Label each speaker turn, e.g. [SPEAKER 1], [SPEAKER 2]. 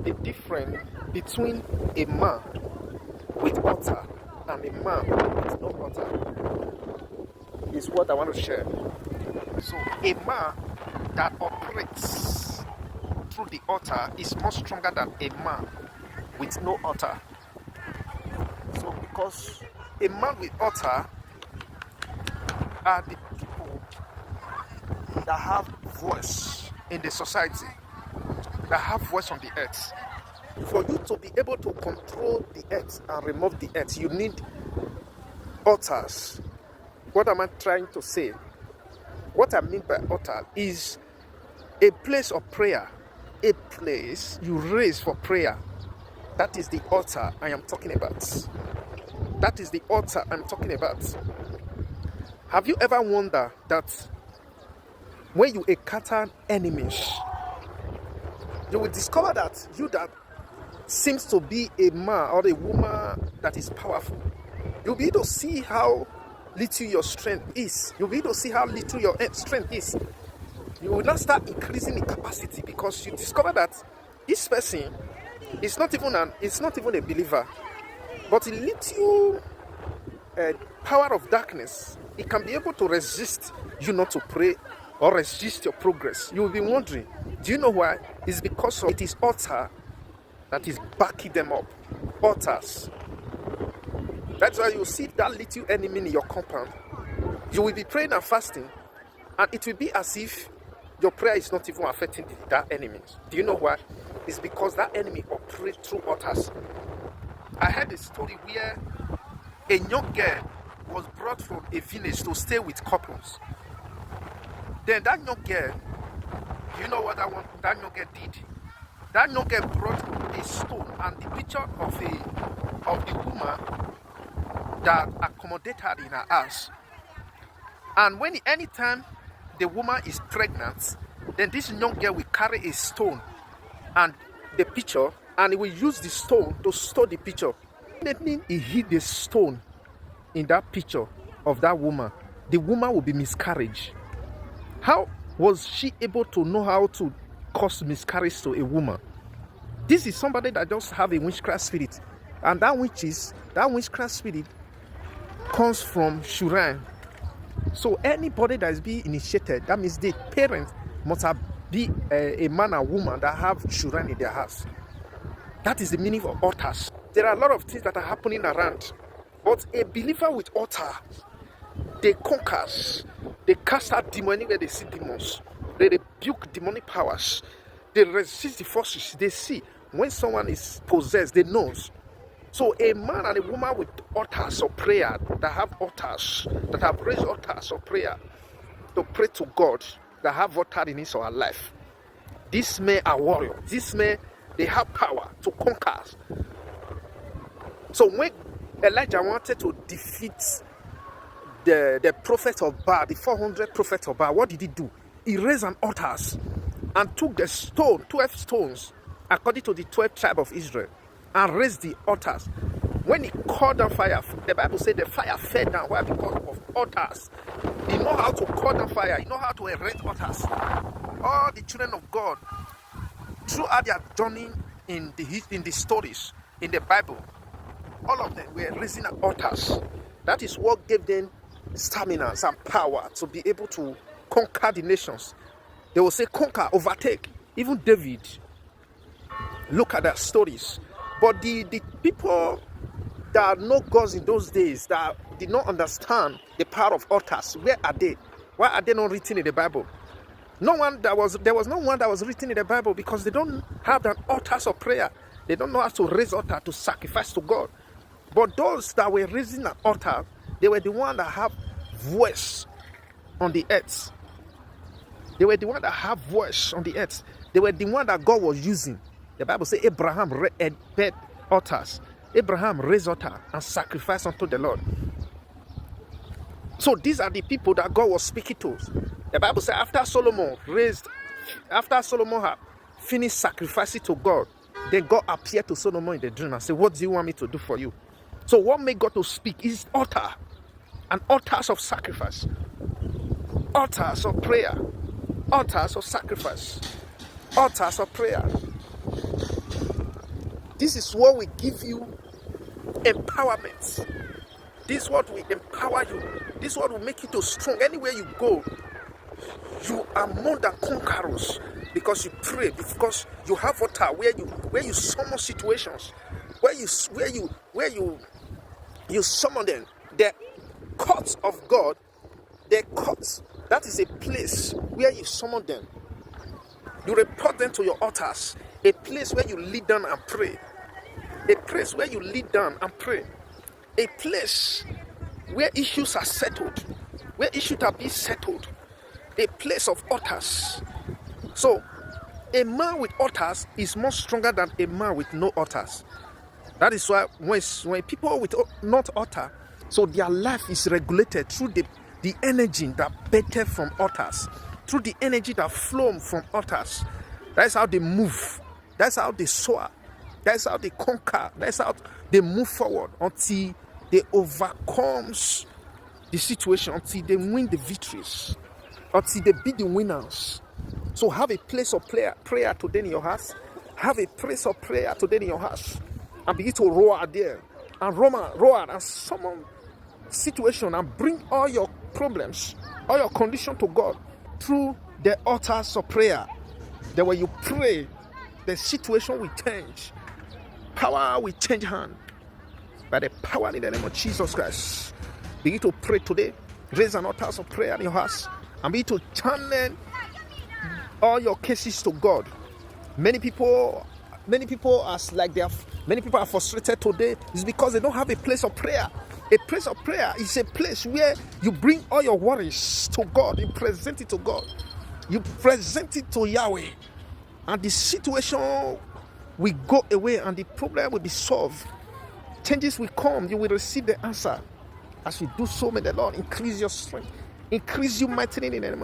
[SPEAKER 1] the difference between a man with altar and a man with no altar is what I want to share. So a man that operates through the altar is much stronger than a man with no altar. So because a man with altar are the people that have voice in the society, that have voice on the earth. For you to be able to control the earth and remove the earth, you need altars. What am I trying to say? What I mean by altar is a place of prayer, a place you raise for prayer. That is the altar I am talking about. That is the altar I'm talking about. Have you ever wondered that when you encounter enemies, you will discover that you that seems to be a man or a woman that is powerful, you'll be able to see how little your strength is. You'll be able to see how little your strength is. You will not start increasing in capacity because you discover that this person is not even a believer, but a little power of darkness, it can be able to resist you not to pray or resist your progress. You will be wondering, do you know why? It's because it is altar that is backing them up. Altars. That's why you see that little enemy in your compound. You will be praying and fasting, and it will be as if your prayer is not even affecting that enemy. Do you know why? It's because that enemy operates through altars. I heard a story where a young girl was brought from a village to stay with couples. Then that young girl, do you know what that young girl did? That young girl brought a stone and the picture of the woman that accommodated her in her house. And anytime the woman is pregnant, then this young girl will carry a stone and the picture, and he will use the stone to store the picture. Immediately he hid the stone in that picture of that woman, the woman will be miscarriage. How was she able to know how to cause miscarriage to a woman? This is somebody that just have a witchcraft spirit, and that witchcraft spirit comes from Shuran. So anybody that is being initiated, that means the parents must have be a man and woman that have Shuran in their house. That is the meaning of altars. There are a lot of things that are happening around, but a believer with altar, they conquers, they cast out demons anywhere they see demons, they rebuke demonic powers, they resist the forces. They see when someone is possessed, they know. So a man and a woman with altars of prayer, that have altars, that have raised altars of prayer to pray to God, that have altar in his or her life, these men are warriors. These men, they have power to conquer. So when Elijah wanted to defeat the prophet of Baal, the 400 prophets of Baal, what did he do? He raised an altars and took the stone, 12 stones, according to the 12 tribes of Israel, and raised the altars. When he called down fire, the Bible said the fire fell down. Why? Because of altars. He know how to call down fire. He know how to erect altars. All the children of God, throughout their journey in the stories, in the Bible, all of them were raising altars. That is what gave them stamina and power to be able to conquer the nations. They will say conquer, overtake. Even David, look at their stories. But the people that know God in those days, that did not understand the power of altars, where are they? Why are they not written in the Bible? There was no one that was written in the Bible because they don't have an altars of prayer. They don't know how to raise altar to sacrifice to God. But those that were raising an altar, they were the one that have voice on the earth. They were the one that have voice on the earth. They were the one that God was using. The Bible says Abraham built altars. Abraham raised altar and sacrificed unto the Lord. So these are the people that God was speaking to. The Bible says after Solomon had finished sacrificing to God, then God appeared to Solomon in the dream and said, what do you want me to do for you? So what made God to speak is altar, and altars of sacrifice, altars of prayer, altars of sacrifice, altars of prayer. This is what will give you empowerment. This is what will empower you. This is what will make you to strong. Anywhere you go, you are more than conquerors because you pray, because you have water where you summon situations, where you summon them. The courts of God, the courts, that is a place where you summon them. You report them to your altars, a place where you lead down and pray. A place where you lead down and pray. A place where issues are settled, where issues are being settled. A place of altars. So, a man with altars is more stronger than a man with no altars. That is why when people with not altar, so their life is regulated through the energy that better from altars, through the energy that flow from altars. That's how they move. That's how they soar. That's how they conquer. That's how they move forward until they overcomes the situation, until they win the victories, until they be the winners. So have a place of prayer today in your house. Have a place of prayer today in your house. And begin to roar there. And roar and summon situation and bring all your problems, all your condition to God through the altars of prayer. That when you pray, the situation will change. Power will change hand. By the power in the name of Jesus Christ. Begin to pray today. Raise an altar of prayer in your house. And begin to channel all your cases to God. Many people are frustrated today. It's because they don't have a place of prayer. A place of prayer is a place where you bring all your worries to God. You present it to God. You present it to Yahweh. And the situation will go away and the problem will be solved. Changes will come. You will receive the answer. As you do so, may the Lord increase your strength. Increase you mightily in the name of